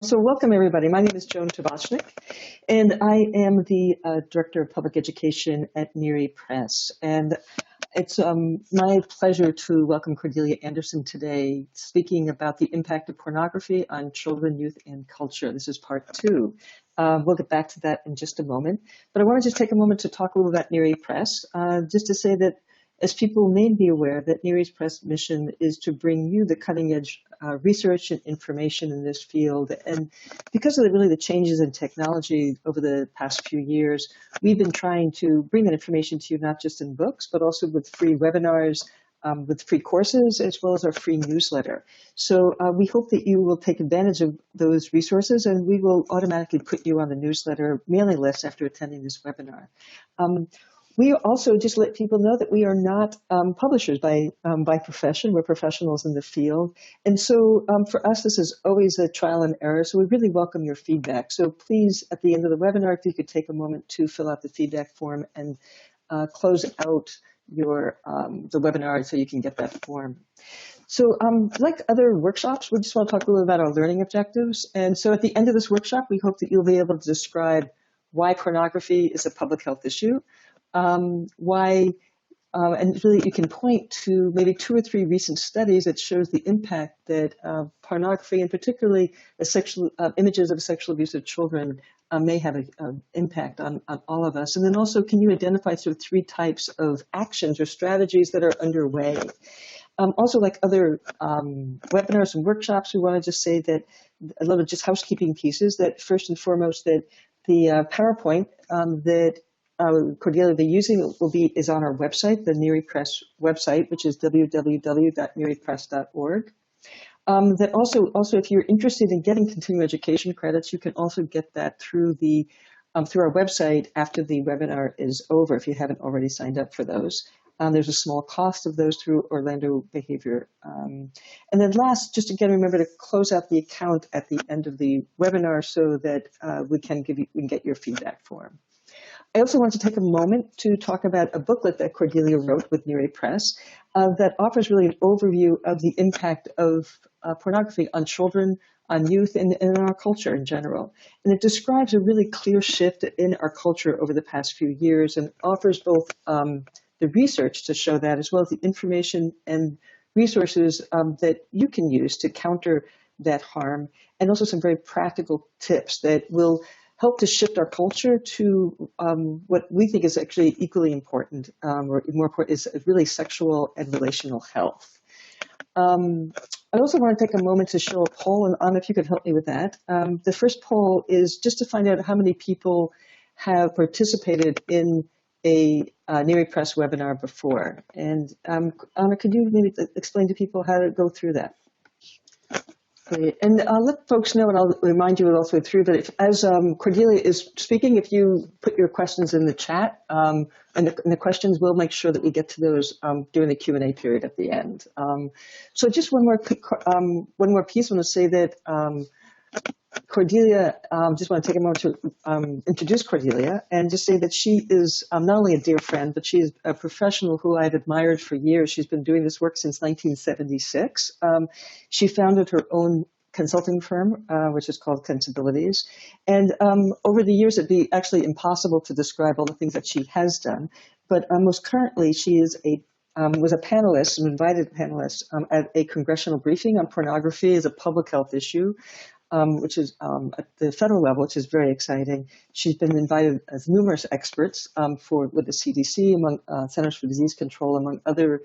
So welcome, everybody. My name is Joan Tabachnick, and I am the Director of Public Education at Neary Press. And it's my pleasure to welcome Cordelia Anderson today, speaking about the impact of pornography on children, youth, and culture. This is part two. We'll get back to that in just a moment. But I want to just take a moment to talk a little about Neary Press, just to say that as people may be aware, that Neary's Press mission is to bring you the cutting-edge research and information in this field. And because of the changes in technology over the past few years, we've been trying to bring that information to you, not just in books, but also with free webinars, with free courses, as well as our free newsletter. So we hope that you will take advantage of those resources, and we will automatically put you on the newsletter mailing list after attending this webinar. We also just let people know that we are not publishers by profession. We're professionals in the field. And so for us, this is always a trial and error. So we really welcome your feedback. So please, at the end of the webinar, if you could take a moment to fill out the feedback form and close out the webinar so you can get that form. So like other workshops, we just want to talk a little about our learning objectives. And so at the end of this workshop, we hope that you'll be able to describe why pornography is a public health issue, and really you can point to maybe 2 or 3 recent studies that shows the impact that pornography, and particularly images of sexual abuse of children, may have an impact on all of us. And then also, can you identify sort of 3 types of actions or strategies that are underway? Also, like other webinars and workshops, we want to just say that a lot of just housekeeping pieces, that first and foremost, that the PowerPoint that Cordelia will be using is on our website, the Neary Press website, which is www.nearypress.org. That also, if you're interested in getting continuing education credits, you can also get that through our website after the webinar is over, if you haven't already signed up for those. There's a small cost of those through Orlando Behavior. And then last, just again, remember to close out the account at the end of the webinar so that we can get your feedback form. I also want to take a moment to talk about a booklet that Cordelia wrote with Neary Press that offers really an overview of the impact of pornography on children, on youth, and in our culture in general. And it describes a really clear shift in our culture over the past few years, and offers both the research to show that, as well as the information and resources that you can use to counter that harm, and also some very practical tips that will help to shift our culture to what we think is actually equally important, or more important, is really sexual and relational health. I also want to take a moment to show a poll, and Anna, if you could help me with that. The first poll is just to find out how many people have participated in a Neary Press webinar before. And Anna, could you maybe explain to people how to go through that? Great. And I'll let folks know, and I'll remind you all the way through, but as Cordelia is speaking, if you put your questions in the chat, and the questions, we'll make sure that we get to those during the Q&A period at the end. So just one more piece. I want to say that Cordelia, just want to take a moment to introduce Cordelia and just say that she is not only a dear friend, but she is a professional who I've admired for years. She's been doing this work since 1976. She founded her own consulting firm, which is called Sensibilities. And over the years, it'd be actually impossible to describe all the things that she has done. But most currently, she is was a panelist, an invited panelist at a congressional briefing on pornography as a public health issue, which is at the federal level, which is very exciting. She's been invited as numerous experts with the CDC, among Centers for Disease Control, among other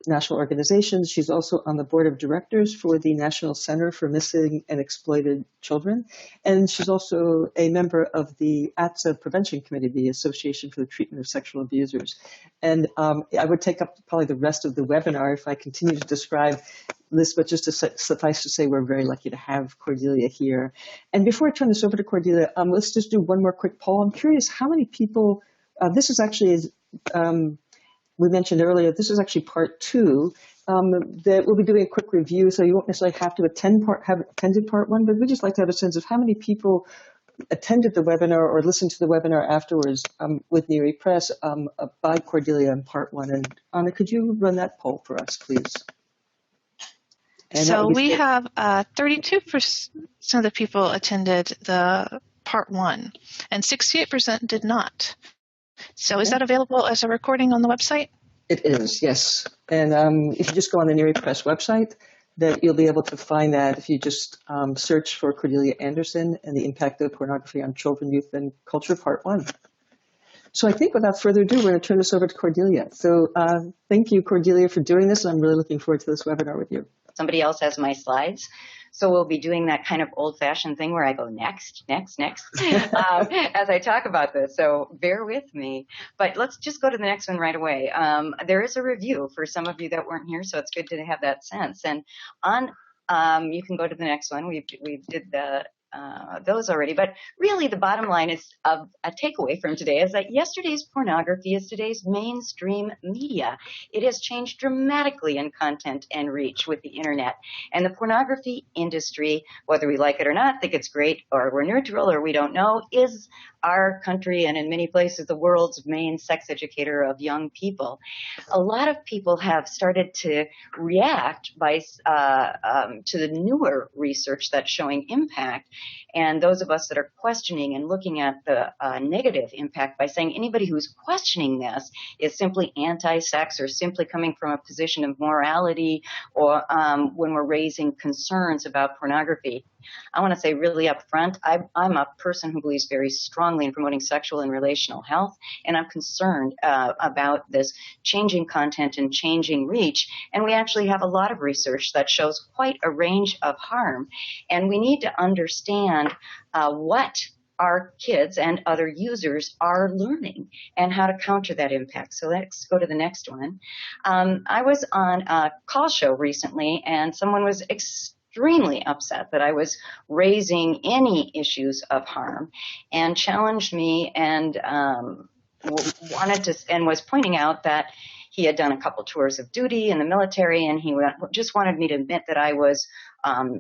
national organizations. She's also on the board of directors for the National Center for Missing and Exploited Children. And she's also a member of the ATSA Prevention Committee, the Association for the Treatment of Sexual Abusers. And I would take up probably the rest of the webinar if I continue to describe this, but just to suffice to say, we're very lucky to have Cordelia here. And before I turn this over to Cordelia, let's just do one more quick poll. I'm curious how many people, this is actually, we mentioned earlier, this is actually part 2, that we'll be doing a quick review, so you won't necessarily have to have attended part 1, but we'd just like to have a sense of how many people attended the webinar or listened to the webinar afterwards with Neary Press by Cordelia in part 1. And Anna, could you run that poll for us, please? And that would So be we have 32% of the people attended the part 1, and 68% did not. So is that available as a recording on the website? It is, yes. And if you just go on the Neary Press website, that you'll be able to find that if you just search for Cordelia Anderson and the impact of pornography on children, youth, and culture, part 1. So I think without further ado, we're going to turn this over to Cordelia. So thank you, Cordelia, for doing this. I'm really looking forward to this webinar with you. Somebody else has my slides. So we'll be doing that kind of old-fashioned thing where I go next, as I talk about this. So bear with me. But let's just go to the next one right away. There is a review for some of you that weren't here, so it's good to have that sense. And on, you can go to the next one. We did those already. But really, the bottom line is a takeaway from today is that yesterday's pornography is today's mainstream media. It has changed dramatically in content and reach with the internet. And the pornography industry, whether we like it or not, think it's great, or we're neutral, or we don't know, is our country and in many places the world's main sex educator of young people. A lot of people have started to react by to the newer research that's showing impact. And those of us that are questioning and looking at the negative impact by saying anybody who's questioning this is simply anti-sex or simply coming from a position of morality, or when we're raising concerns about pornography. I want to say really up front, I'm a person who believes very strongly in promoting sexual and relational health, and I'm concerned about this changing content and changing reach. And we actually have a lot of research that shows quite a range of harm. And we need to understand what our kids and other users are learning and how to counter that impact. So let's go to the next one. I was on a call show recently, and someone was extremely upset that I was raising any issues of harm and challenged me and wanted to, and was pointing out that he had done a couple tours of duty in the military, and he just wanted me to admit that I was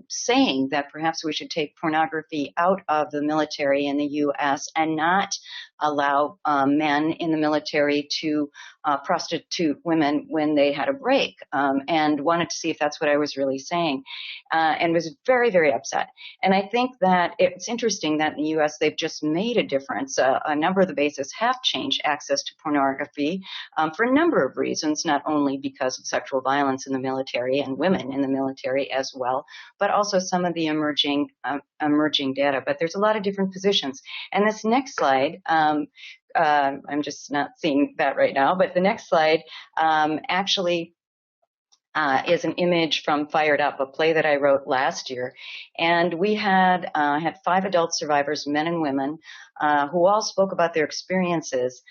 saying that perhaps we should take pornography out of the military in the U.S. and not allow men in the military to prostitute women when they had a break, and wanted to see if that's what I was really saying, and was very, very upset. And I think that it's interesting that in the U.S. they've just made a difference. A number of the bases have changed access to pornography for a number of reasons, not only because of sexual violence in the military and women in the military as well, but also some of the emerging data. But there's a lot of different positions. And this next slide, I'm just not seeing that right now, but the next slide actually is an image from Fired Up, a play that I wrote last year. And we had 5 adult survivors, men and women, who all spoke about their experiences,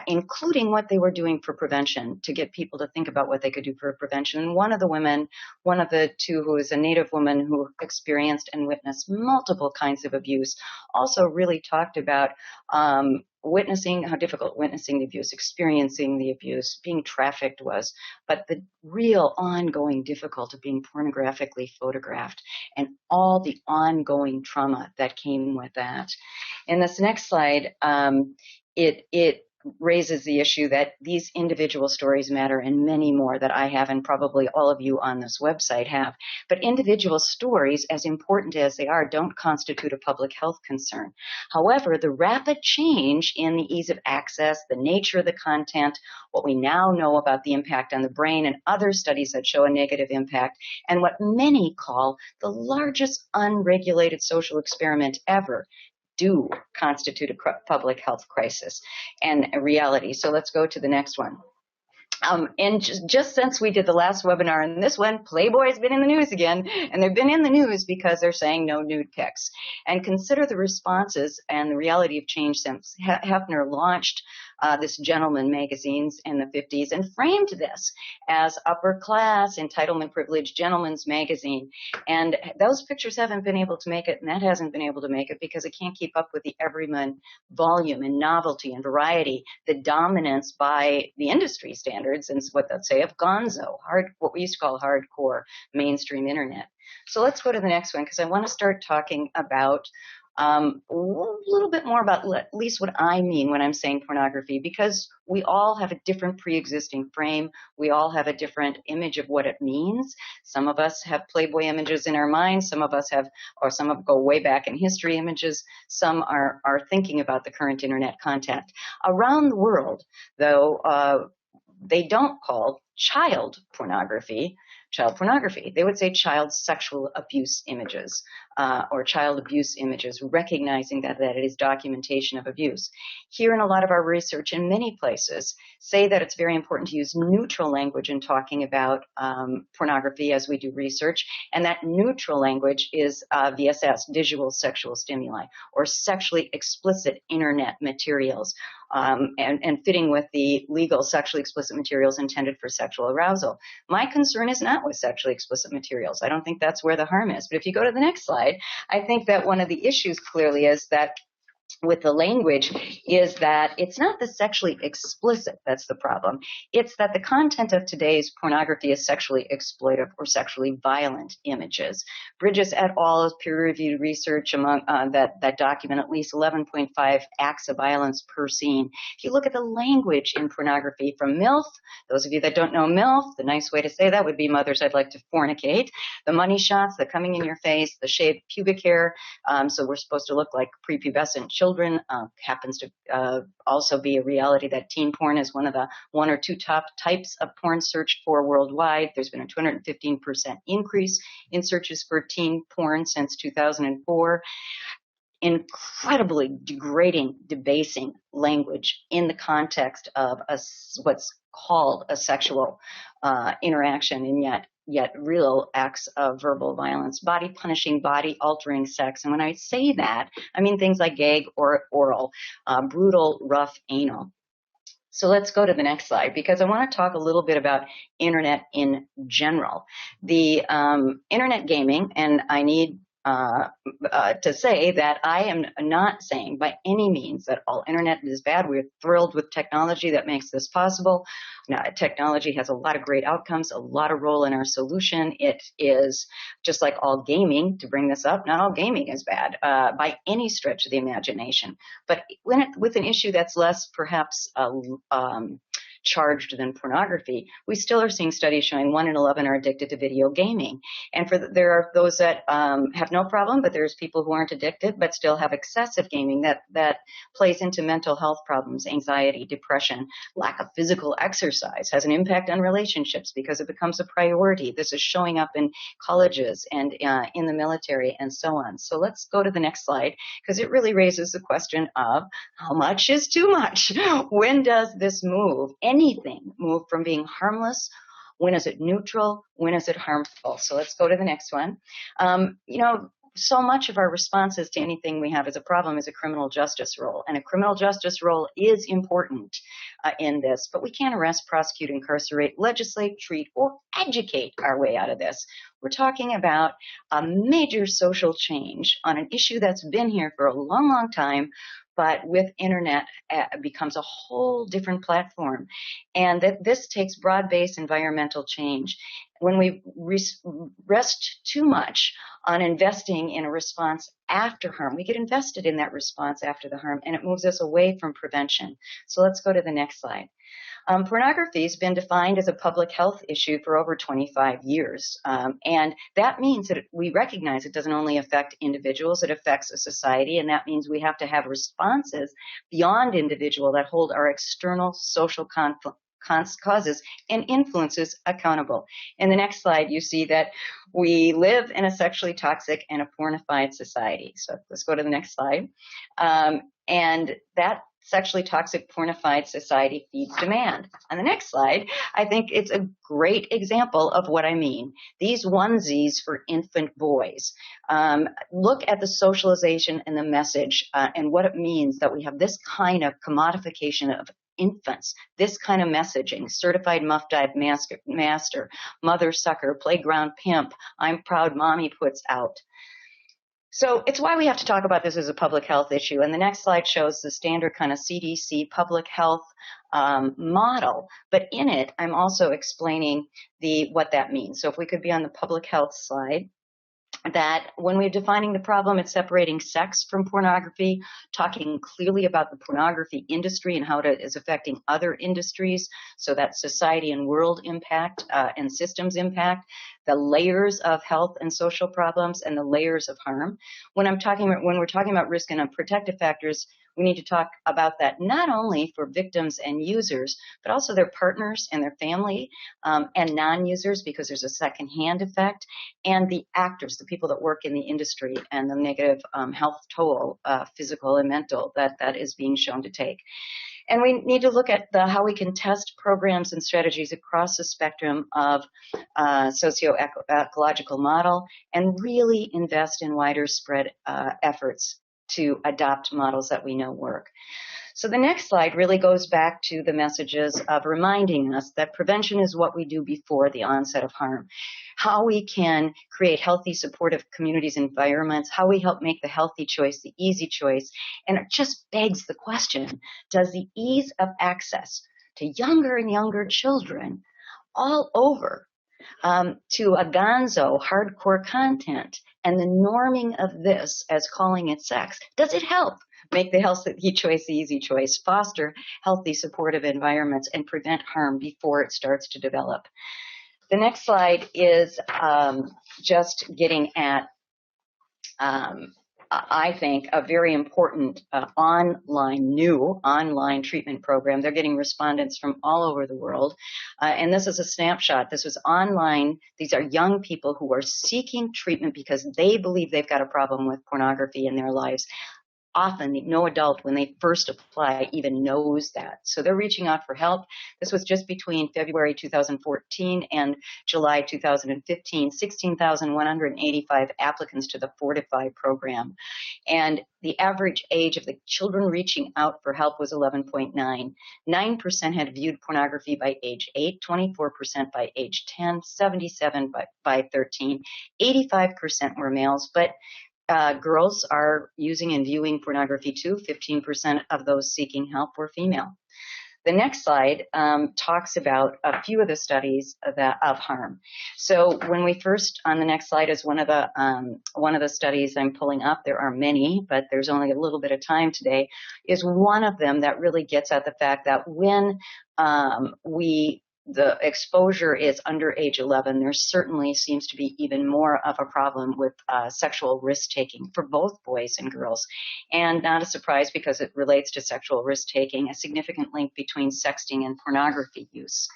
including what they were doing for prevention, to get people to think about what they could do for prevention. And one of the women, one of the 2 who is a Native woman who experienced and witnessed multiple kinds of abuse, also really talked about witnessing, how difficult witnessing the abuse, experiencing the abuse, being trafficked was, but the real ongoing difficulty of being pornographically photographed and all the ongoing trauma that came with that. In this next slide, it raises the issue that these individual stories matter, and many more that I have and probably all of you on this website have. But individual stories, as important as they are, don't constitute a public health concern. However, the rapid change in the ease of access, the nature of the content, what we now know about the impact on the brain and other studies that show a negative impact, and what many call the largest unregulated social experiment ever, do constitute a public health crisis and a reality. So let's go to the next one. And just since we did the last webinar and this one, Playboy's been in the news again, and they've been in the news because they're saying no nude pics. And consider the responses and the reality of change since Hefner launched this gentleman magazines in the 50s and framed this as upper class, entitlement privileged gentleman's magazine. And those pictures haven't been able to make it, and that hasn't been able to make it because it can't keep up with the everyman volume and novelty and variety, the dominance by the industry standards and what they'll say of gonzo, what we used to call hardcore mainstream internet. So let's go to the next one because I want to start talking about A little bit more about at least what I mean when I'm saying pornography, because we all have a different pre-existing frame. We all have a different image of what it means. Some of us have Playboy images in our minds. Some of us have, or some of go way back in history images. Some are thinking about the current internet content. Around the world, though, they don't call child pornography. They would say child sexual abuse images or child abuse images, recognizing that it is documentation of abuse. Here in a lot of our research in many places say that it's very important to use neutral language in talking about pornography as we do research, and that neutral language is VSS, visual sexual stimuli, or sexually explicit internet materials, and fitting with the legal sexually explicit materials intended for sexual arousal. My concern is not with sexually explicit materials. I don't think that's where the harm is. But if you go to the next slide, I think that one of the issues clearly is that with the language is that it's not the sexually explicit that's the problem. It's that the content of today's pornography is sexually exploitive or sexually violent images. Bridges et al.'s peer-reviewed research among that document at least 11.5 acts of violence per scene. If you look at the language in pornography from MILF, those of you that don't know MILF, the nice way to say that would be mothers I'd like to fornicate. The money shots, the coming in your face, the shaved pubic hair, so we're supposed to look like prepubescent children. Happens to also be a reality that teen porn is one of the one or two top types of porn searched for worldwide. There's been a 215% increase in searches for teen porn since 2004. Incredibly degrading, debasing language in the context of what's called a sexual interaction, and yet real acts of verbal violence, body punishing, body altering sex. And when I say that, I mean things like gag or oral, brutal, rough, anal. So let's go to the next slide, because I want to talk a little bit about internet in general. The internet gaming, and I need to say that I am not saying by any means that all internet is bad. We're thrilled with technology that makes this possible. Now, technology has a lot of great outcomes, a lot of role in our solution. It is just like all gaming, to bring this up, not all gaming is bad by any stretch of the imagination. But with an issue that's less perhaps charged than pornography, we still are seeing studies showing 1 in 11 are addicted to video gaming. And there are those that have no problem, but there's people who aren't addicted but still have excessive gaming that plays into mental health problems, anxiety, depression, lack of physical exercise has an impact on relationships because it becomes a priority. This is showing up in colleges and in the military and so on. So let's go to the next slide, because it really raises the question of how much is too much? When does this move? Anything move from being harmless? When is it neutral? When is it harmful? So let's go to the next one. So much of our responses to anything we have as a problem is a criminal justice role. And a criminal justice role is important in this, but we can't arrest, prosecute, incarcerate, legislate, treat, or educate our way out of this. We're talking about a major social change on an issue that's been here for a long, long time, but with internet becomes a whole different platform. And that this takes broad-based environmental change. When we rest too much on investing in a response after harm, we get invested in that response after the harm, and it moves us away from prevention. So let's go to the next slide. Pornography has been defined as a public health issue for over 25 years. And that means that we recognize it doesn't only affect individuals, it affects a society. And that means we have to have responses beyond individual that hold our external social causes and influences accountable. In the next slide, you see that we live in a sexually toxic and a pornified society. So let's go to the next slide. And that sexually toxic, pornified society feeds demand. On the next slide, I think it's a great example of what I mean. These onesies for infant boys. Look at the socialization and the message and what it means that we have this kind of commodification of infants, this kind of messaging, certified muff dive master, mother sucker, playground pimp, I'm proud mommy puts out. So it's why we have to talk about this as a public health issue. And the next slide shows the standard kind of CDC public health model. But in it, I'm also explaining what that means. So if we could be on the public health slide. that when we're defining the problem, it's separating sex from pornography, talking clearly about the pornography industry and how it is affecting other industries, so that society and world impact and systems impact, the layers of health and social problems, and the layers of harm. When we're talking about risk and protective factors, we need to talk about that not only for victims and users, but also their partners and their family, and non-users, because there's a second-hand effect, and the actors, the people that work in the industry, and the negative health toll, physical and mental, that is being shown to take. And we need to look at how we can test programs and strategies across the spectrum of socio-ecological model, and really invest in wider spread efforts to adopt models that we know work. So the next slide really goes back to the messages of reminding us that prevention is what we do before the onset of harm, how we can create healthy, supportive communities, environments, how we help make the healthy choice the easy choice. And it just begs the question, does the ease of access to younger and younger children all over to a gonzo hardcore content and the norming of this as calling it sex, does it help make the healthy choice the easy choice, foster healthy, supportive environments, and prevent harm before it starts to develop? The next slide is just getting at, I think, a very important new online treatment program. They're getting respondents from all over the world. And this is a snapshot. This was online. These are young people who are seeking treatment because they believe they've got a problem with pornography in their lives. Often, no adult, when they first apply, even knows that. So they're reaching out for help. This was just between February 2014 and July 2015, 16,185 applicants to the Fortify program. And the average age of the children reaching out for help was 11.9. 9% had viewed pornography by age 8, 24% by age 10, 77% by 13, 85% were males, but girls are using and viewing pornography too. 15% of those seeking help were female. The next slide talks about a few of the studies of harm. So when we first, on the next slide is one of the studies I'm pulling up. There are many, but there's only a little bit of time today. Is one of them that really gets at the fact that when the exposure is under age 11, there certainly seems to be even more of a problem with sexual risk-taking for both boys and girls. And not a surprise, because it relates to sexual risk-taking, a significant link between sexting and pornography use.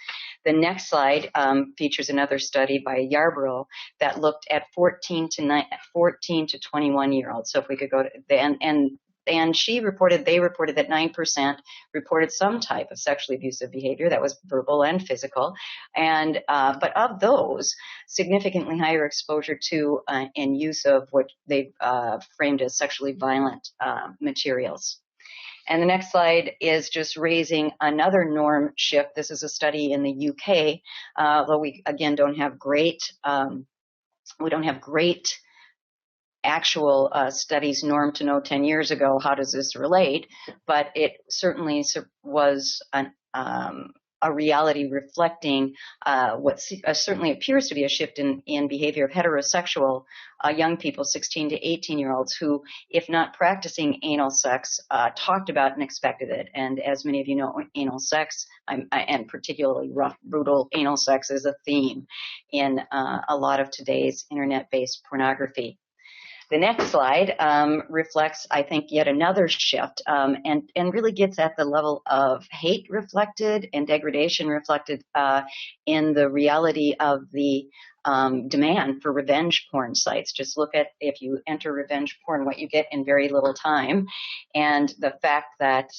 The next slide features another study by Yarbrough that looked at 14 to 21-year-olds. So if we could go to, and they reported that 9% reported some type of sexually abusive behavior that was verbal and physical. And, but of those, significantly higher exposure to and use of what they've framed as sexually violent materials. And the next slide is just raising another norm shift. This is a study in the UK, although we, again, don't have great actual studies norm to know 10 years ago how does this relate, but it certainly was a reality reflecting what certainly appears to be a shift in behavior of heterosexual young people, 16 to 18-year-olds, who, if not practicing anal sex, talked about and expected it. And as many of you know, anal sex, and particularly rough, brutal anal sex, is a theme in a lot of today's internet-based pornography. The next slide reflects, I think, yet another shift, and really gets at the level of hate reflected and degradation reflected in the reality of the demand for revenge porn sites. Just look at, if you enter revenge porn, what you get in very little time. And the fact that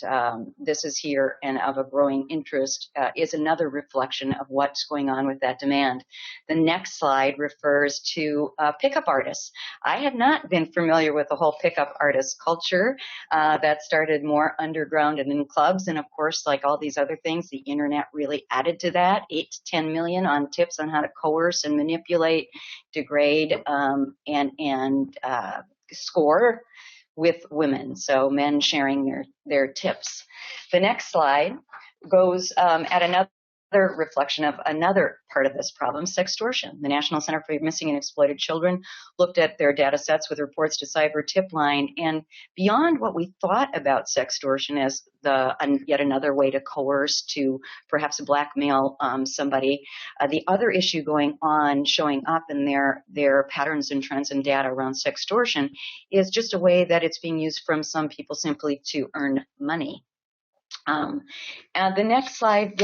this is here and of a growing interest is another reflection of what's going on with that demand. The next slide refers to pickup artists. I had not been familiar with the whole pickup artist culture that started more underground and in clubs. And of course, like all these other things, the internet really added to that. 8 to 10 million on tips on how to coerce and manipulate, degrade, and score with women. So men sharing their tips. The next slide goes at another reflection of another part of this problem, sextortion. The National Center for Missing and Exploited Children looked at their data sets with reports to Cyber Tip Line, and beyond what we thought about sextortion as yet another way to coerce, to perhaps blackmail somebody, the other issue showing up in their patterns and trends and data around sextortion is just a way that it's being used from some people simply to earn money. And the next slide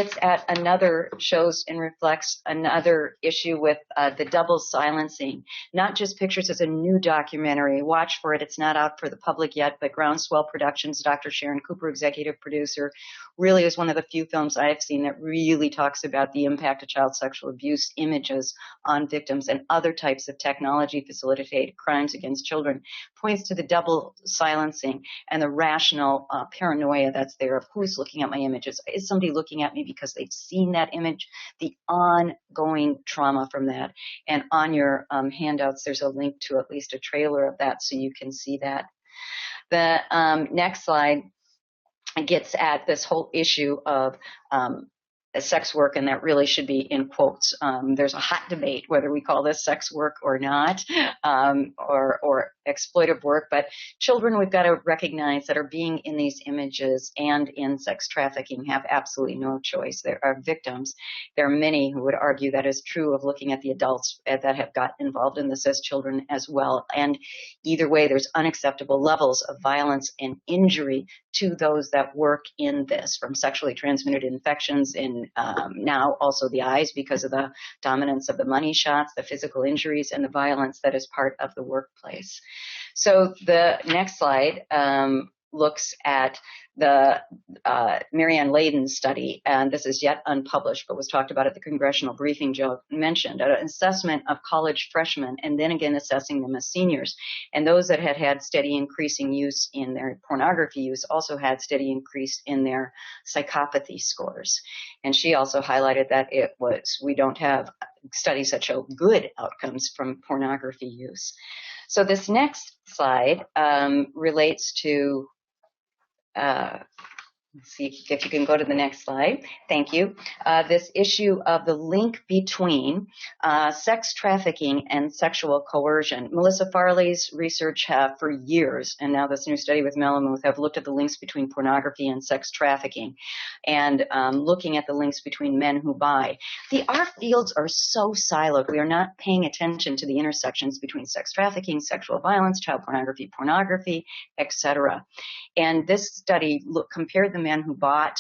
shows and reflects another issue with the double silencing. Not just Pictures as a new documentary. Watch for it. It's not out for the public yet, but Groundswell Productions, Dr. Sharon Cooper, executive producer, really is one of the few films I've seen that really talks about the impact of child sexual abuse images on victims and other types of technology-facilitated crimes against children. Points to the double silencing and the rational paranoia that's there of who's looking at my images. Is somebody looking at me because they've seen that image? The ongoing trauma from that. And on your handouts, there's a link to at least a trailer of that so you can see that. The next slide gets at this whole issue of sex work, and that really should be in quotes. There's a hot debate whether we call this sex work or not, or exploitive work, but children we've got to recognize that are being in these images and in sex trafficking have absolutely no choice. They are victims. There are many who would argue that is true of looking at the adults that have got involved in this as children as well. And either way, there's unacceptable levels of violence and injury to those that work in this, from sexually transmitted infections in now also the eyes because of the dominance of the money shots, the physical injuries, and the violence that is part of the workplace. So the next slide looks at the Marianne Layden study, and this is yet unpublished, but was talked about at the congressional briefing Joe mentioned, an assessment of college freshmen, and then again assessing them as seniors. And those that had steady increasing use in their pornography use also had steady increase in their psychopathy scores. And she also highlighted that we don't have studies that show good outcomes from pornography use. So this next slide relates to let's see if you can go to the next slide. Thank you. This issue of the link between sex trafficking and sexual coercion. Melissa Farley's research have for years, and now this new study with Malamuth, have looked at the links between pornography and sex trafficking, and looking at the links between men who buy. Our fields are so siloed. We are not paying attention to the intersections between sex trafficking, sexual violence, child pornography, etc. And this study compared the men who bought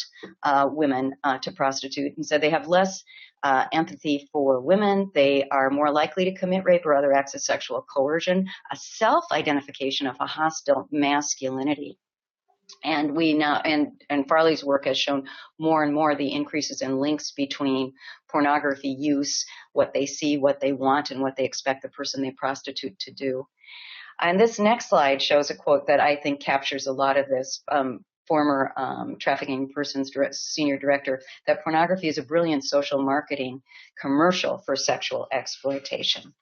women to prostitute and said they have less empathy for women. They are more likely to commit rape or other acts of sexual coercion, a self-identification of a hostile masculinity. And we now, and Farley's work has shown more and more the increases in links between pornography use, what they see, what they want, and what they expect the person they prostitute to do. And this next slide shows a quote that I think captures a lot of this. Former trafficking persons senior director, that pornography is a brilliant social marketing commercial for sexual exploitation.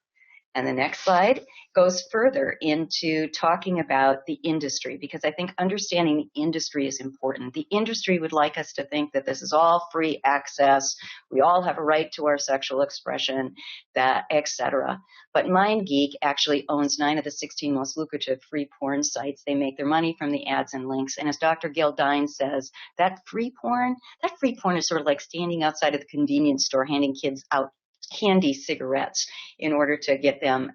And the next slide goes further into talking about the industry, because I think understanding the industry is important. The industry would like us to think that this is all free access. We all have a right to our sexual expression, that, etc. But MindGeek actually owns 9 of the 16 most lucrative free porn sites. They make their money from the ads and links. And as Dr. Gail Dine says, that free porn is sort of like standing outside of the convenience store handing kids out candy cigarettes in order to get them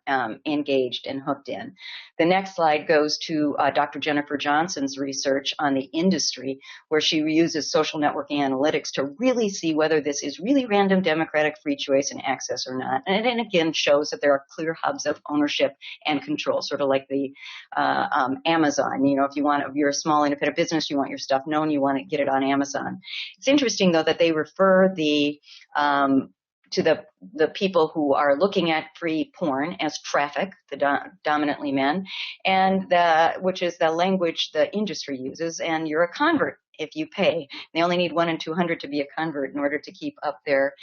engaged and hooked in. The next slide goes to Dr. Jennifer Johnson's research on the industry, where she uses social networking analytics to really see whether this is really random democratic free choice and access or not. And it again shows that there are clear hubs of ownership and control, sort of like the Amazon. If you're a small independent business, you want your stuff known, you want to get it on Amazon. It's interesting though that they refer to the people who are looking at free porn as traffic, dominantly men, and which is the language the industry uses, and you're a convert if you pay. They only need 1 in 200 to be a convert in order to keep up their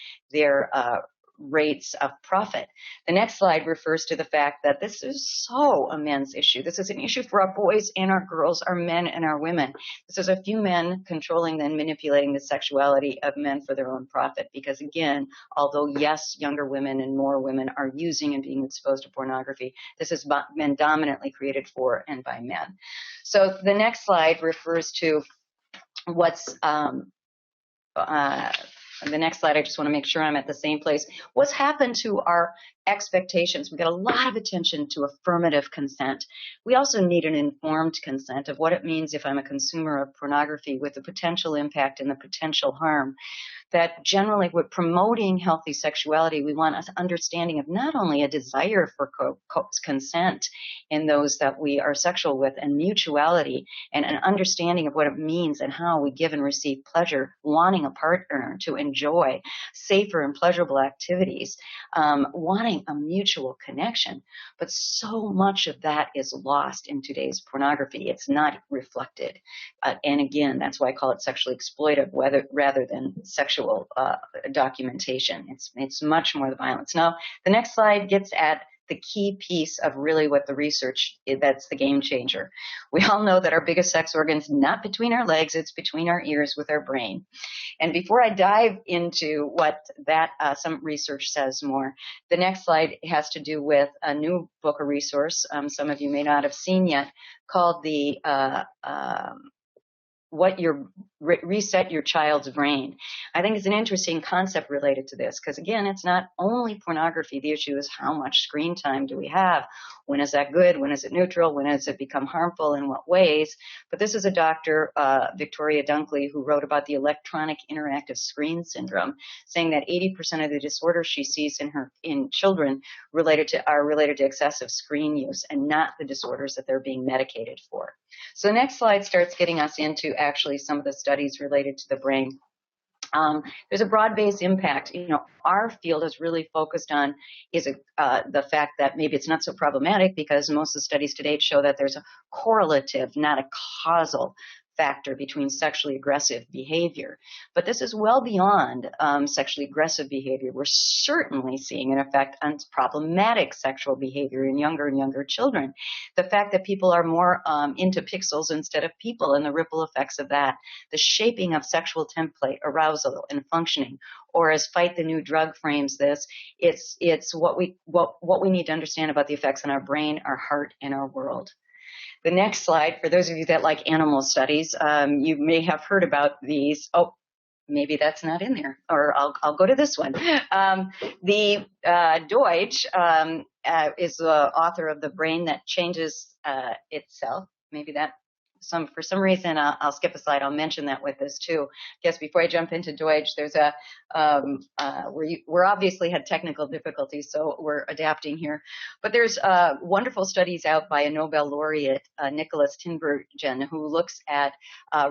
rates of profit. The next slide refers to the fact that this is so a men's issue. This is an issue for our boys and our girls, our men and our women. This is a few men controlling and manipulating the sexuality of men for their own profit. Because again, although yes, younger women and more women are using and being exposed to pornography, this has been dominantly created for and by men. So the next slide refers to what's the next slide, I just want to make sure I'm at the same place. What's happened to our expectations? We got a lot of attention to affirmative consent. We also need an informed consent of what it means if I'm a consumer of pornography, with the potential impact and the potential harm. That generally, with promoting healthy sexuality, we want an understanding of not only a desire for consent in those that we are sexual with, and mutuality, and an understanding of what it means and how we give and receive pleasure, wanting a partner to enjoy safer and pleasurable activities, wanting a mutual connection. But so much of that is lost in today's pornography. It's not reflected. And again, that's why I call it sexually exploitive, rather than sexual documentation. It's much more the violence. Now, the next slide gets at the key piece of really what the research is, that's the game changer. We all know that our biggest sex organ's not between our legs, it's between our ears with our brain. And before I dive into what that some research says more, the next slide has to do with a new book or resource some of you may not have seen yet, called the Reset Your Child's Brain. I think it's an interesting concept related to this, because again, it's not only pornography. The issue is how much screen time do we have? When is that good? When is it neutral? When does it become harmful? In what ways? But this is a doctor, Victoria Dunkley, who wrote about the electronic interactive screen syndrome, saying that 80% of the disorders she sees in children are related to excessive screen use, and not the disorders that they're being medicated for. So the next slide starts getting us into actually some of the studies related to the brain. There's a broad-based impact. Our field is really focused on the fact that maybe it's not so problematic, because most of the studies to date show that there's a correlative, not a causal factor between sexually aggressive behavior. But this is well beyond sexually aggressive behavior. We're certainly seeing an effect on problematic sexual behavior in younger and younger children. The fact that people are more into pixels instead of people, and the ripple effects of that. The shaping of sexual template, arousal, and functioning. Or as Fight the New Drug frames this, it's what we need to understand about the effects on our brain, our heart, and our world. The next slide, for those of you that like animal studies, you may have heard about these. Oh, maybe that's not in there, or I'll go to this one. The Deutsch is the author of The Brain That Changes Itself. Maybe that. For some reason, I'll skip a slide. I'll mention that with this too. I guess before I jump into Deutsch, there's we're obviously had technical difficulties, so we're adapting here. But there's wonderful studies out by a Nobel laureate, Nicholas Tinbergen, who looks at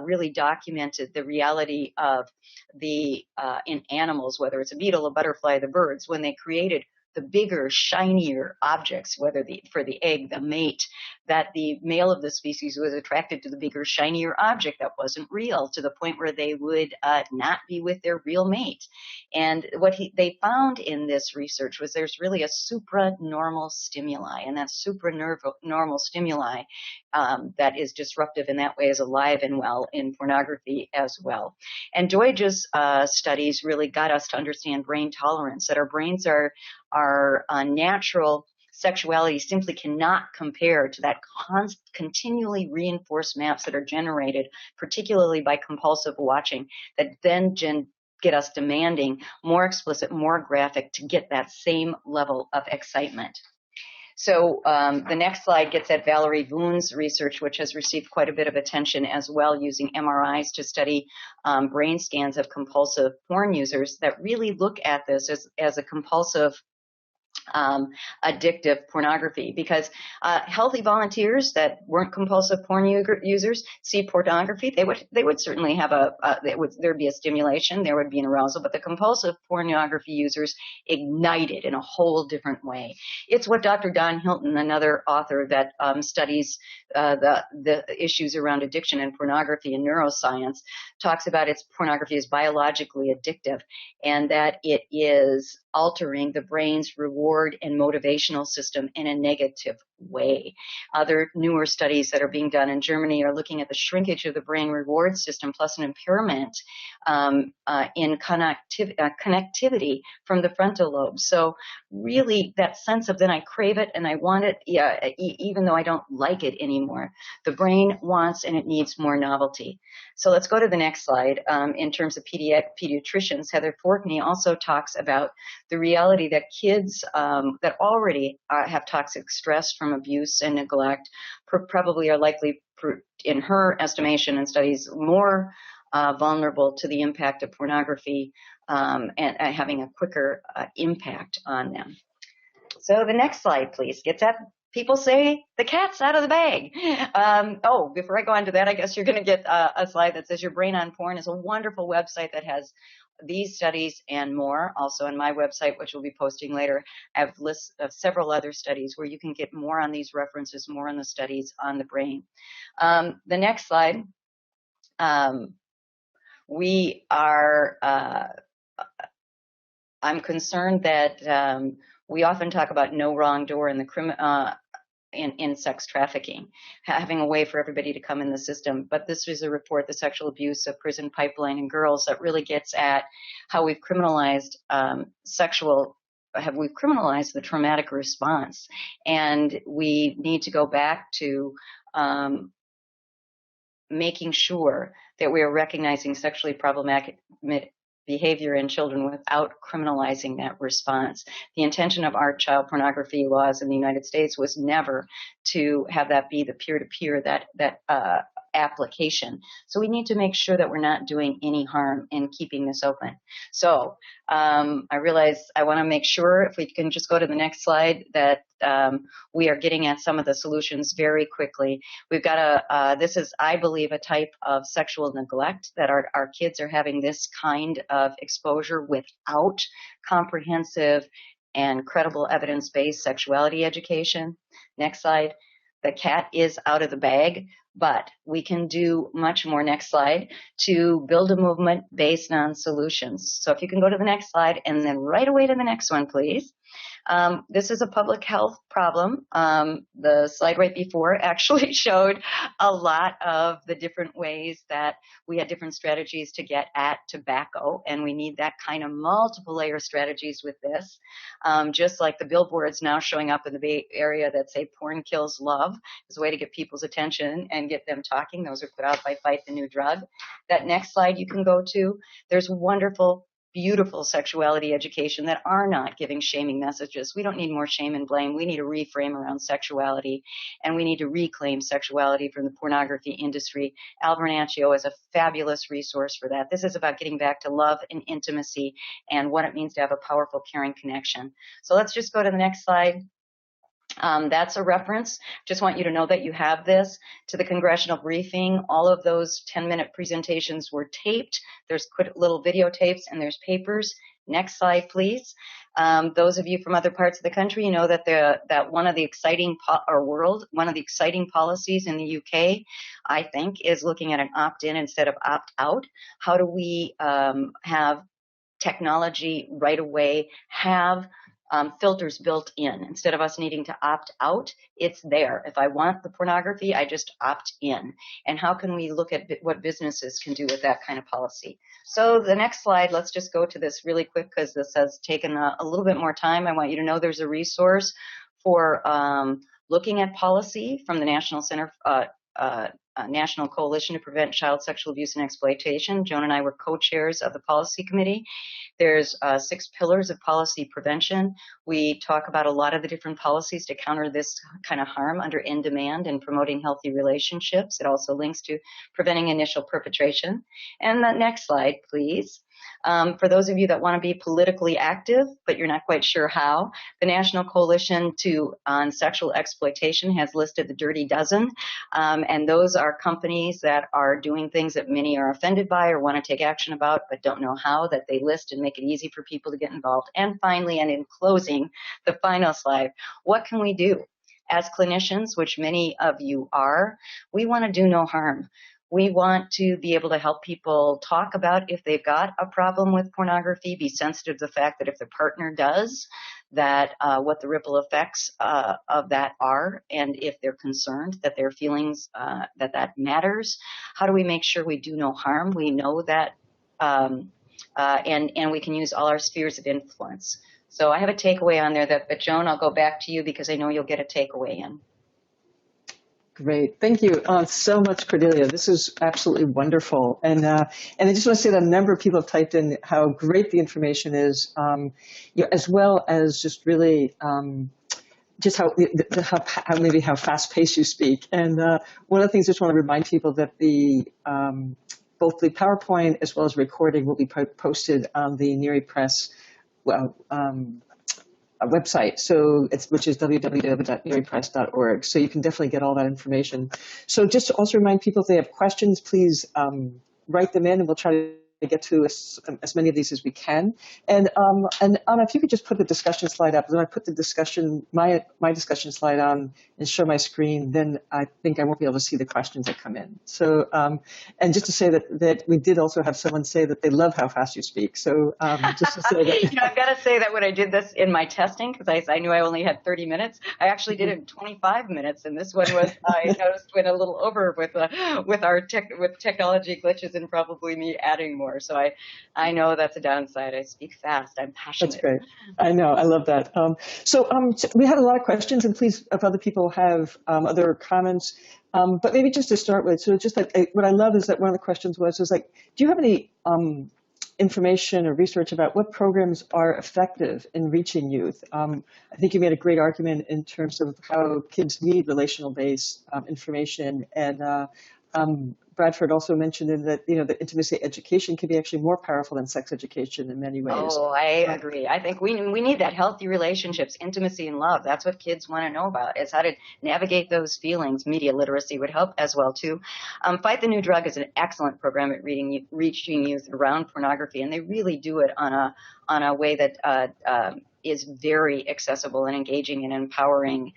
really documented the reality of the in animals, whether it's a beetle, a butterfly, the birds, when they created the bigger, shinier objects, whether for the egg, the mate, that the male of the species was attracted to the bigger, shinier object that wasn't real, to the point where they would not be with their real mate. And what they found in this research was there's really a supranormal stimuli, and that supranormal stimuli that is disruptive in that way is alive and well in pornography as well. And Deutsch's studies really got us to understand brain tolerance, that our brains are natural sexuality simply cannot compare to that continually reinforced maps that are generated, particularly by compulsive watching, that then get us demanding more explicit, more graphic, to get that same level of excitement. So the next slide gets at Valerie Voon's research, which has received quite a bit of attention as well, using MRIs to study brain scans of compulsive porn users that really look at this as a compulsive addictive pornography, because healthy volunteers that weren't compulsive porn users see pornography, they would certainly have there'd be a stimulation, there would be an arousal, but the compulsive pornography users ignite it in a whole different way. It's what Dr. Don Hilton, another author that studies the issues around addiction and pornography in neuroscience, talks about. Pornography is biologically addictive, and that it is altering the brain's reward and motivational system in a negative way. Other newer studies that are being done in Germany are looking at the shrinkage of the brain reward system plus an impairment in connectivity from the frontal lobe. So really that sense of then I crave it and I want it, even though I don't like it anymore. The brain wants and it needs more novelty. So let's go to the next slide. In terms of pediatricians, Heather Forkney also talks about the reality that kids that already have toxic stress from abuse and neglect probably are likely, in her estimation and studies, more vulnerable to the impact of pornography and having a quicker impact on them. So the next slide, please. Gets that. People say the cat's out of the bag. Before I go on to that, I guess you're going to get a slide that says Your Brain on Porn is a wonderful website that has these studies and more. Also on my website, which we'll be posting later, I have lists of several other studies where you can get more on these references, more on the studies on the brain. The next slide. I'm concerned that we often talk about no wrong door in the in sex trafficking, having a way for everybody to come in the system. But this is a report, The Sexual Abuse of Prison Pipeline in Girls, that really gets at how we've criminalized we've criminalized the traumatic response. And we need to go back to making sure that we are recognizing sexually problematic behavior in children without criminalizing that response. The intention of our child pornography laws in the United States was never to have that be the peer-to-peer, that application. So we need to make sure that we're not doing any harm in keeping this open. So I realize I want to make sure, if we can just go to the next slide, that we are getting at some of the solutions very quickly. We've got this is, I believe, a type of sexual neglect that our kids are having this kind of exposure without comprehensive and credible evidence-based sexuality education. Next slide. The cat is out of the bag, but we can do much more, next slide, to build a movement based on solutions. So if you can go to the next slide and then right away to the next one, please. This is a public health problem. The slide right before actually showed a lot of the different ways that we had different strategies to get at tobacco, and we need that kind of multiple layer strategies with this. Just like the billboards now showing up in the Bay Area that say porn kills love is a way to get people's attention and get them talking. Those are put out by Fight the New Drug. That next slide you can go to. There's wonderful, beautiful sexuality education that are not giving shaming messages. We don't need more shame and blame. We need a reframe around sexuality, and we need to reclaim sexuality from the pornography industry. Al Vernaccio is a fabulous resource for that. This is about getting back to love and intimacy and what it means to have a powerful, caring connection. So let's just go to the next slide. That's a reference. Just want you to know that you have this to the congressional briefing. All of those 10-minute presentations were taped. There's little videotapes and there's papers. Next slide, please. Those of you from other parts of the country, you know that one of the exciting policies in the UK, I think, is looking at an opt-in instead of opt-out. How do we have technology right away have filters built in? Instead of us needing to opt out, it's there. If I want the pornography, I just opt in. And how can we look at what businesses can do with that kind of policy? So the next slide, let's just go to this really quick because this has taken a little bit more time. I want you to know there's a resource for looking at policy from the National National Coalition to Prevent Child Sexual Abuse and Exploitation. Joan and I were co-chairs of the policy committee. There's 6 pillars of policy prevention. We talk about a lot of the different policies to counter this kind of harm under in demand and promoting healthy relationships. It also links to preventing initial perpetration. And the next slide, please. For those of you that want to be politically active, but you're not quite sure how, the National Coalition on Sexual Exploitation has listed the Dirty Dozen, and those are companies that are doing things that many are offended by or want to take action about, but don't know how, that they list and make it easy for people to get involved. And finally, and in closing, the final slide, what can we do? As clinicians, which many of you are, we want to do no harm. We want to be able to help people talk about if they've got a problem with pornography, be sensitive to the fact that if the partner does, that what the ripple effects of that are, and if they're concerned that their feelings, that matters. How do we make sure we do no harm? We know that, and we can use all our spheres of influence. So I have a takeaway on there but Joan, I'll go back to you because I know you'll get a takeaway in. Great. Thank you so much, Cordelia. This is absolutely wonderful. And I just want to say that a number of people have typed in how great the information is, as well as just really just how fast paced you speak. And one of the things I just want to remind people that both the PowerPoint as well as recording will be posted on the Neary Press website, which is www.nearypress.org. So you can definitely get all that information. So just to also remind people, if they have questions, please write them in, and we'll try to get to as many of these as we can. And Anna, if you could just put the discussion slide up. When I put my discussion slide on and show my screen, then I think I won't be able to see the questions that come in. So, and just to say that we did also have someone say that they love how fast you speak. So just to say that. I've got to say that when I did this in my testing, because I knew I only had 30 minutes, I actually did it in 25 minutes. And this one was, I noticed, went a little over with technology glitches and probably me adding more. So I know that's a downside. I speak fast. I'm passionate. That's great. I know. I love that. So we had a lot of questions, and please, if other people have other comments, but maybe just to start with, so just like what I love is that one of the questions was like, do you have any information or research about what programs are effective in reaching youth? I think you made a great argument in terms of how kids need relational-based information, and Bradford also mentioned that the intimacy education can be actually more powerful than sex education in many ways. Oh, I agree. I think we need that healthy relationships, intimacy, and love. That's what kids want to know about, is how to navigate those feelings. Media literacy would help as well too. Fight the New Drug is an excellent program at reaching youth around pornography, and they really do it on a way that is very accessible and engaging and empowering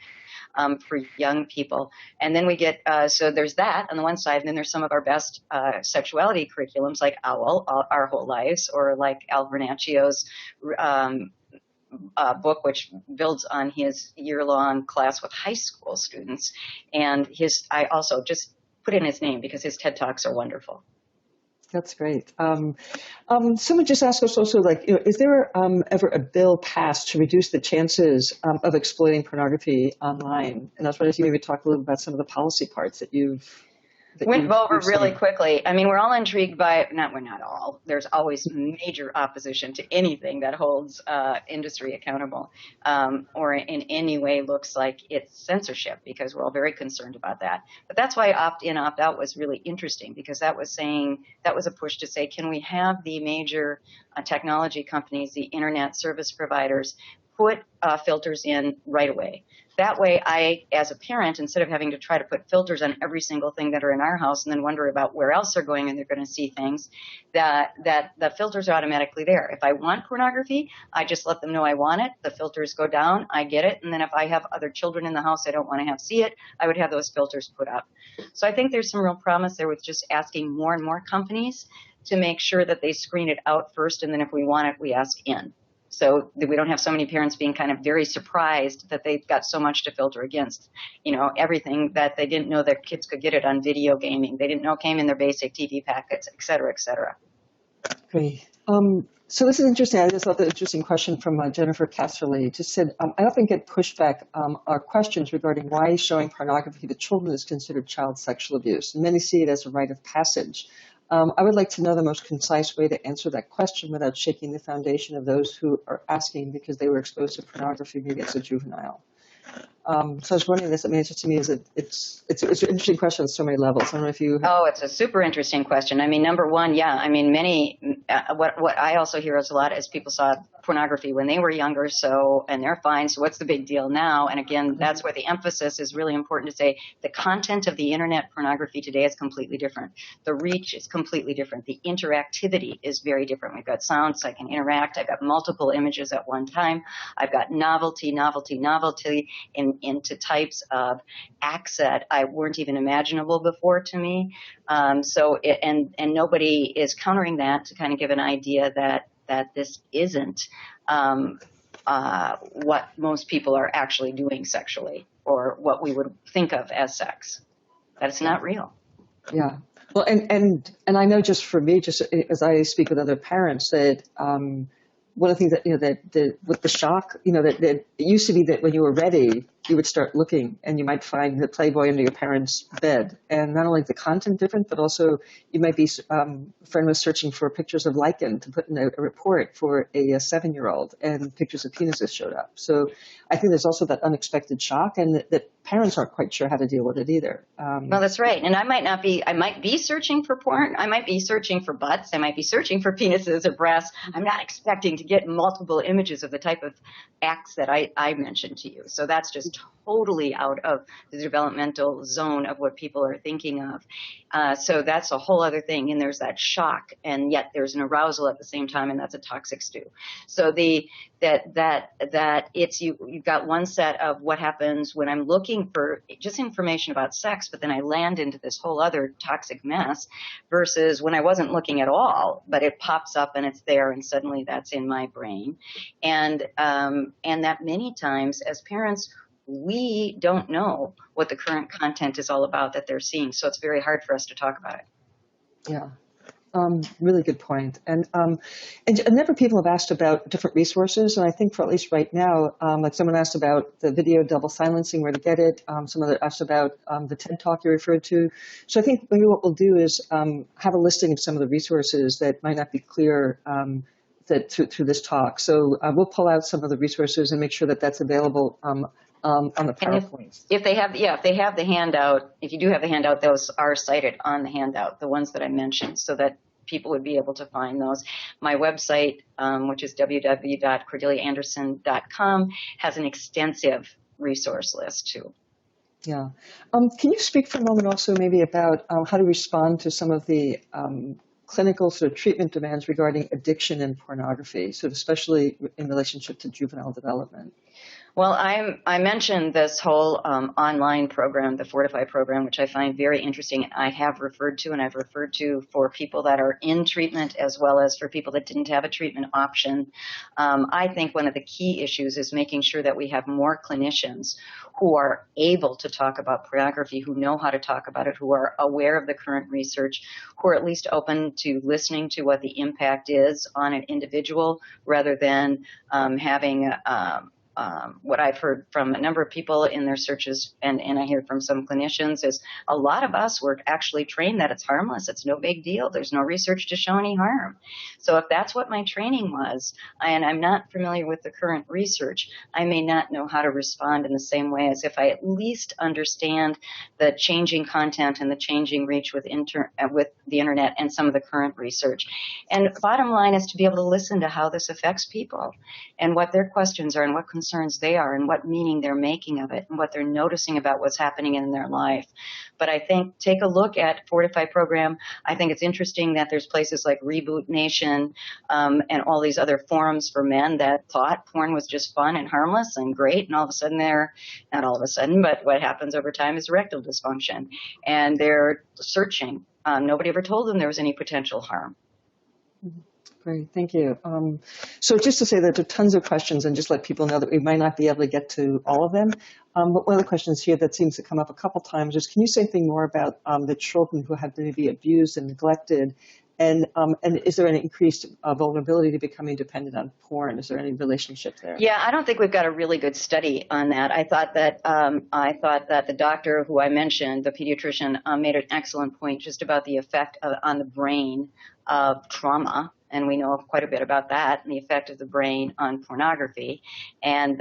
for young people. And then we get, so there's that on the one side, and then there's some of our best sexuality curriculums like OWL, Our Whole Lives, or like Al Vernaccio's book, which builds on his year-long class with high school students. And I also just put in his name because his TED Talks are wonderful. That's great. Someone just asked us also, like, is there ever a bill passed to reduce the chances of exploiting pornography online? And that's why you maybe talk a little about some of the policy parts that went over really quickly. I mean, we're all intrigued by we're not all. There's always major opposition to anything that holds industry accountable, or in any way looks like it's censorship, because we're all very concerned about that. But that's why opt-in, opt-out was really interesting, because that was a push to say, can we have the major technology companies, the internet service providers, put filters in right away. That way, I, as a parent, instead of having to try to put filters on every single thing that are in our house and then wonder about where else they're going and they're going to see things, that the filters are automatically there. If I want pornography, I just let them know I want it. The filters go down, I get it. And then if I have other children in the house I don't want to have see it, I would have those filters put up. So I think there's some real promise there with just asking more and more companies to make sure that they screen it out first, and then if we want it, we ask in. So that we don't have so many parents being kind of very surprised that they've got so much to filter against, everything that they didn't know their kids could get it on video gaming. They didn't know came in their basic TV packets, et cetera, et cetera. Great. So this is interesting. I just thought the interesting question from Jennifer Casserly. Just said, I often get pushback or questions regarding why showing pornography to children is considered child sexual abuse. And many see it as a rite of passage. I would like to know the most concise way to answer that question without shaking the foundation of those who are asking because they were exposed to pornography maybe as a juvenile. So I was wondering this. I mean, to me, it's an interesting question on so many levels. I don't know if you. Oh, it's a super interesting question. I mean, number one, yeah. I mean, what I also hear is a lot is people saw pornography when they were younger, and they're fine. So what's the big deal now? And again, that's where the emphasis is really important to say the content of the internet pornography today is completely different. The reach is completely different. The interactivity is very different. We've got sounds, so I can interact. I've got multiple images at one time. I've got novelty in into types of acts that weren't even imaginable before to me. And nobody is countering that to kind of give an idea that this isn't what most people are actually doing sexually, or what we would think of as sex. That it's not real. Yeah. Well, and I know just for me, just as I speak with other parents, that one of the things that with the shock, that it used to be that when you were ready, you would start looking and you might find the Playboy under your parents' bed. And not only the content different, but also you might be, a friend was searching for pictures of lichen to put in a report for a 7-year-old, and pictures of penises showed up. So I think there's also that unexpected shock, and that parents aren't quite sure how to deal with it either. Well, that's right. And I might be searching for porn. I might be searching for butts. I might be searching for penises or breasts. I'm not expecting to get multiple images of the type of acts that I mentioned to you. So that's just totally out of the developmental zone of what people are thinking of. So that's a whole other thing. And there's that shock, and yet there's an arousal at the same time, and that's a toxic stew. So that it's you've got one set of what happens when I'm looking for just information about sex, but then I land into this whole other toxic mess, versus when I wasn't looking at all, but it pops up and it's there, and suddenly that's in my brain. And that many times as parents, we don't know what the current content is all about that they're seeing. So it's very hard for us to talk about it. Yeah. Really good point. And a number of people have asked about different resources, and I think for at least right now, like someone asked about the video double silencing, where to get it. Some other asked about the TED Talk you referred to. So I think maybe what we'll do is have a listing of some of the resources that might not be clear that through this talk. So we'll pull out some of the resources and make sure that that's available on the PowerPoint. If they have the handout, if you do have the handout, those are cited on the handout, the ones that I mentioned, so that people would be able to find those. My website, which is www.cordeliaanderson.com, has an extensive resource list too. Yeah. Can you speak for a moment also maybe about how to respond to some of the clinical sort of treatment demands regarding addiction and pornography, sort of especially in relationship to juvenile development? Well, I mentioned this whole online program, the Fortify program, which I find very interesting, and I have referred to, and I've referred to for people that are in treatment as well as for people that didn't have a treatment option. I think one of the key issues is making sure that we have more clinicians who are able to talk about pornography, who know how to talk about it, who are aware of the current research, who are at least open to listening to what the impact is on an individual, rather than having what I've heard from a number of people in their searches, and I hear from some clinicians, is a lot of us were actually trained that it's harmless. It's no big deal. There's no research to show any harm. So if that's what my training was, and I'm not familiar with the current research, I may not know how to respond in the same way as if I at least understand the changing content and the changing reach with the internet and some of the current research. And the bottom line is to be able to listen to how this affects people and what their questions are and what concerns they are and what meaning they're making of it and what they're noticing about what's happening in their life. But I think take a look at Fortify program. I think it's interesting that there's places like Reboot Nation and all these other forums for men that thought porn was just fun and harmless and great, and all of a sudden not all of a sudden, but what happens over time is erectile dysfunction. And they're searching. Nobody ever told them there was any potential harm. Great, thank you. So just to say that there are tons of questions, and just let people know that we might not be able to get to all of them. But one of the questions here that seems to come up a couple times is, can you say anything more about the children who have been maybe abused and neglected? And is there an increased vulnerability to becoming dependent on porn? Is there any relationship there? Yeah, I don't think we've got a really good study on that. I thought that the doctor who I mentioned, the pediatrician, made an excellent point just about the effect on the brain of trauma. And we know quite a bit about that and the effect of the brain on pornography. And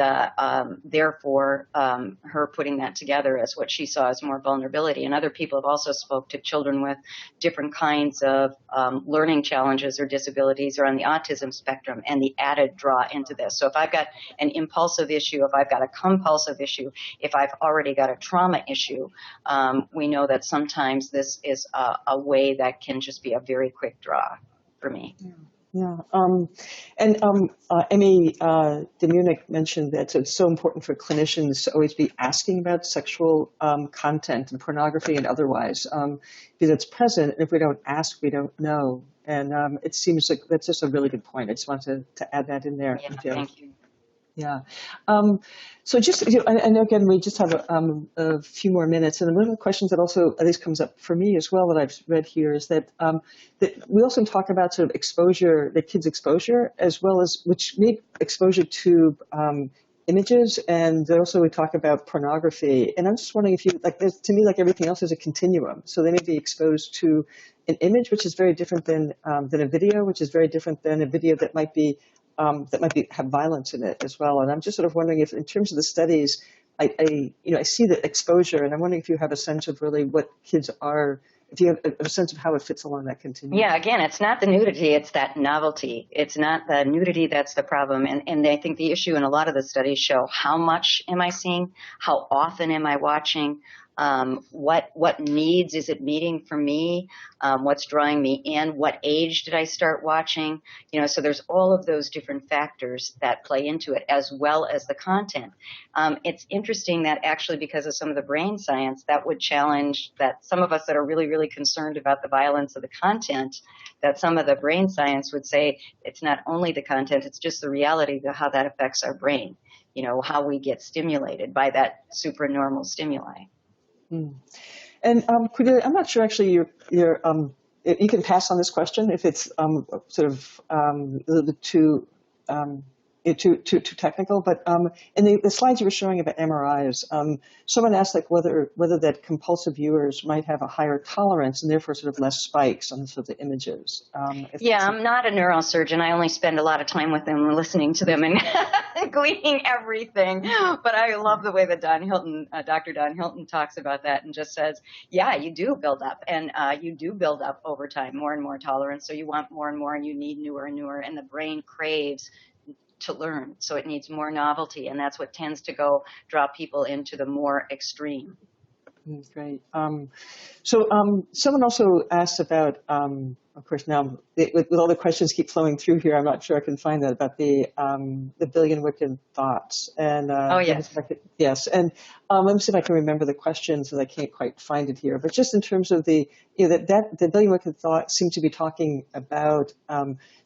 therefore, her putting that together as what she saw as more vulnerability. And other people have also spoke to children with different kinds of learning challenges or disabilities or on the autism spectrum and the added draw into this. So if I've got an impulsive issue, if I've got a compulsive issue, if I've already got a trauma issue, we know that sometimes this is a way that can just be a very quick draw for me. Yeah. Amy DeMunick mentioned that it's so important for clinicians to always be asking about sexual content and pornography and otherwise, because it's present. And if we don't ask, we don't know. And it seems like that's just a really good point. I just wanted to add that in there. Yeah, thank you. Yeah. So just, and again, we just have a few more minutes. And one of the questions that also at least comes up for me as well that I've read here is that, that we also talk about sort of exposure, the kids' exposure, as well as which make exposure to images. And also we talk about pornography. And I'm just wondering if you, like, to me, like everything else is a continuum. So they may be exposed to an image, which is very different than a video, which is very different than a video that might have violence in it as well. And I'm just sort of wondering if, in terms of the studies, I see the exposure, and I'm wondering if you have a sense of really what kids are, if you have a sense of how it fits along that continuum. Yeah, again, it's not the nudity, it's that novelty. It's not the nudity that's the problem. And I think the issue in a lot of the studies show how much am I seeing, how often am I watching, what needs is it meeting for me, what's drawing me in, what age did I start watching, so there's all of those different factors that play into it, as well as the content. It's interesting that actually, because of some of the brain science, that would challenge that some of us that are really, really concerned about the violence of the content, that some of the brain science would say it's not only the content, it's just the reality of how that affects our brain, how we get stimulated by that supernormal stimuli. And Cordelia, I'm not sure actually you can pass on this question if it's sort of a little bit too technical. But in the slides you were showing about MRIs, someone asked like whether that compulsive viewers might have a higher tolerance and therefore sort of less spikes on sort of the images. Yeah, I'm not a neurosurgeon. I only spend a lot of time with them, listening to them and gleaning everything. But I love the way that Dr. Don Hilton talks about that and just says, yeah, you do build up, and you do build up over time, more and more tolerance. So you want more and more, and you need newer and newer, and the brain craves to learn. So it needs more novelty, and that's what tends to draw people into the more extreme. Great. So someone also asked about, of course, now with all the questions keep flowing through here, I'm not sure I can find that, about the billion wicked thoughts. And oh, yes. Yes. And let me see if I can remember the questions, because I can't quite find it here. But just in terms of the billion wicked thoughts seem to be talking about,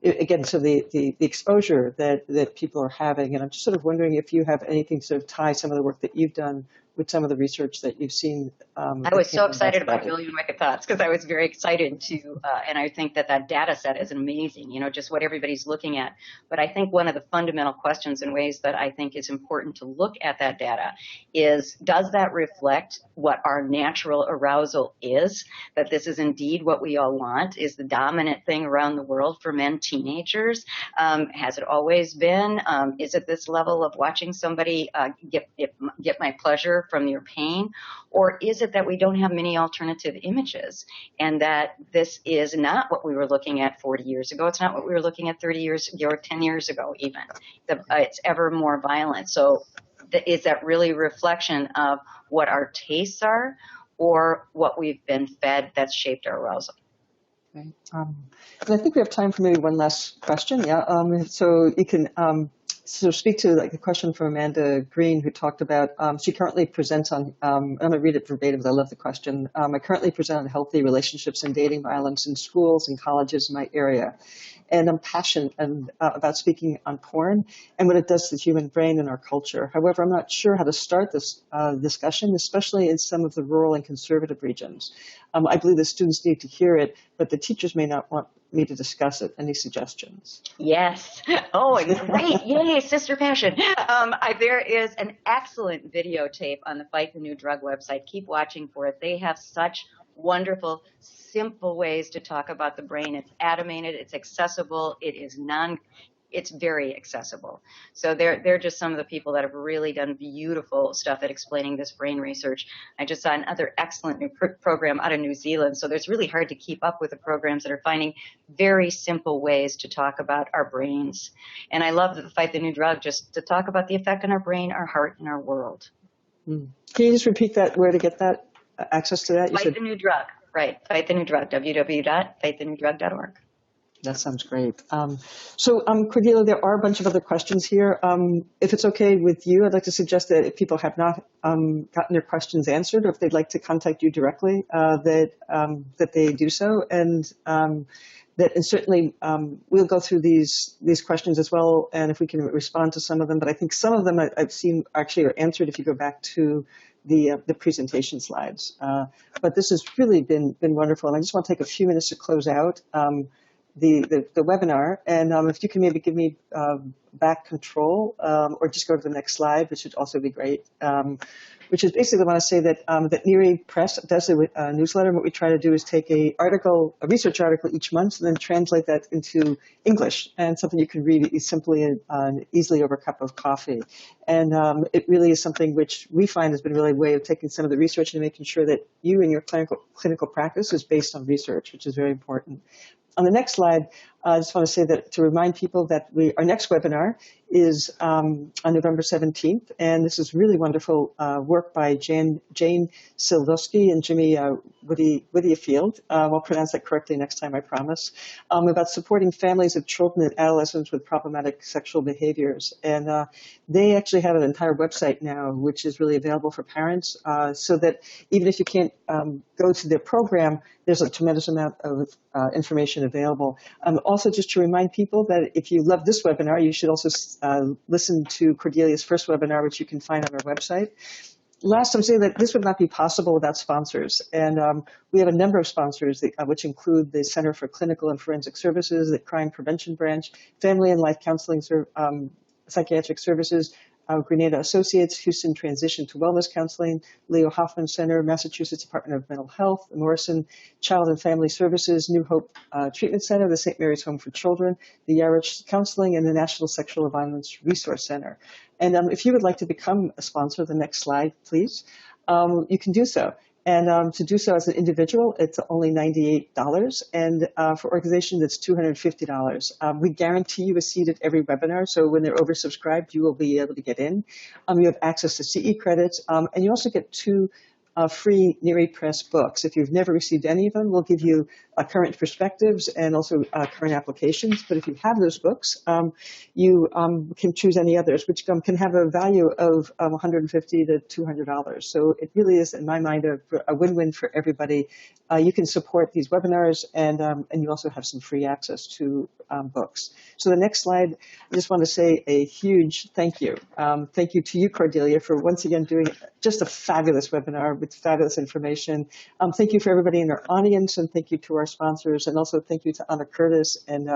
again, so the exposure that people are having. And I'm just sort of wondering if you have anything to sort of tie some of the work that you've done with some of the research that you've seen. I was so excited about Billion Wicked Thoughts, because I was very excited to, and I think that data set is amazing, just what everybody's looking at. But I think one of the fundamental questions and ways that I think is important to look at that data is, does that reflect what our natural arousal is? That this is indeed what we all want, is the dominant thing around the world for men, teenagers? Has it always been? Is it this level of watching somebody get my pleasure from your pain? Or is it that we don't have many alternative images, and that this is not what we were looking at 40 years ago? It's not what we were looking at 30 years ago or 10 years ago even. It's ever more violent. So is that really a reflection of what our tastes are, or what we've been fed that's shaped our arousal? Okay. And I think we have time for maybe one last question. Yeah. So you can speak to like a question from Amanda Green, who talked about, she currently presents on, I'm going to read it verbatim, because I love the question. I currently present on healthy relationships and dating violence in schools and colleges in my area. And I'm passionate about speaking on porn and what it does to the human brain and our culture. However, I'm not sure how to start this discussion, especially in some of the rural and conservative regions. I believe the students need to hear it, but the teachers may not want me to discuss it. Any suggestions? Yes. Oh, great. Yay, Sister Passion. There is an excellent videotape on the Fight the New Drug website. Keep watching for it. They have such wonderful, simple ways to talk about the brain. It's animated, it's accessible, it's very accessible. So they're just some of the people that have really done beautiful stuff at explaining this brain research. I just saw another excellent new program out of New Zealand. So it's really hard to keep up with the programs that are finding very simple ways to talk about our brains. And I love the Fight the New Drug, just to talk about the effect on our brain, our heart, and our world. Can you just repeat that, where to get that, access to that? Fight the New Drug, right. Fight the New Drug, www.fightthenewdrug.org. That sounds great. Cordelia, there are a bunch of other questions here. If it's okay with you, I'd like to suggest that if people have not gotten their questions answered, or if they'd like to contact you directly, that they do so, and certainly we'll go through these questions as well, and if we can respond to some of them. But I think some of them I've seen actually are answered if you go back to the presentation slides. But this has really been wonderful, and I just want to take a few minutes to close out the webinar, and if you can maybe give me back control, or just go to the next slide, which would also be great. Which is basically, I want to say that that NERI Press does a newsletter. What we try to do is take a research article each month, and then translate that into English, and something you can read simply and easily over a cup of coffee. And it really is something which we find has been really a way of taking some of the research and making sure that you and your clinical practice is based on research, which is very important. On the next slide, I just want to say that to remind people that our next webinar is on November 17th, and this is really wonderful work by Jane Silvosky and Jimmy Whittyfield. I'll pronounce that correctly next time, I promise, about supporting families of children and adolescents with problematic sexual behaviors. And they actually have an entire website now, which is really available for parents, so that even if you can't go to their program, there's a tremendous amount of information available. Also, just to remind people that if you love this webinar, you should also listen to Cordelia's first webinar, which you can find on our website. Last, I'm saying that this would not be possible without sponsors. And we have a number of sponsors, which include the Center for Clinical and Forensic Services, the Crime Prevention Branch, Family and Life Counseling Psychiatric Services, Grenada Associates, Houston Transition to Wellness Counseling, Leo Hoffman Center, Massachusetts Department of Mental Health, the Morrison Child and Family Services, New Hope Treatment Center, the St. Mary's Home for Children, the Yarich Counseling, and the National Sexual Violence Resource Center. And if you would like to become a sponsor, the next slide, please, you can do so. And to do so as an individual, it's only $98, and for organizations, it's $250. We guarantee you a seat at every webinar, so when they're oversubscribed, you will be able to get in. You have access to CE credits, and you also get 2 free NERI Press books. If you've never received any of them, we'll give you current perspectives and also current applications. But if you have those books, you can choose any others, which can have a value of $150 to $200. So it really is, in my mind, a win-win for everybody. You can support these webinars, and you also have some free access to books. So the next slide, I just want to say a huge thank you. Thank you to you, Cordelia, for once again doing just a fabulous webinar with fabulous information. Thank you for everybody in our audience, and thank you to our sponsors, and also thank you to Anna Curtis and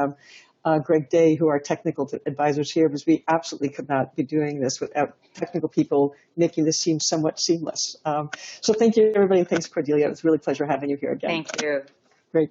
Greg Day, who are technical advisors here, because we absolutely could not be doing this without technical people making this seem somewhat seamless. So thank you, everybody, and thanks, Cordelia. It was really a pleasure having you here again. Thank you. Great.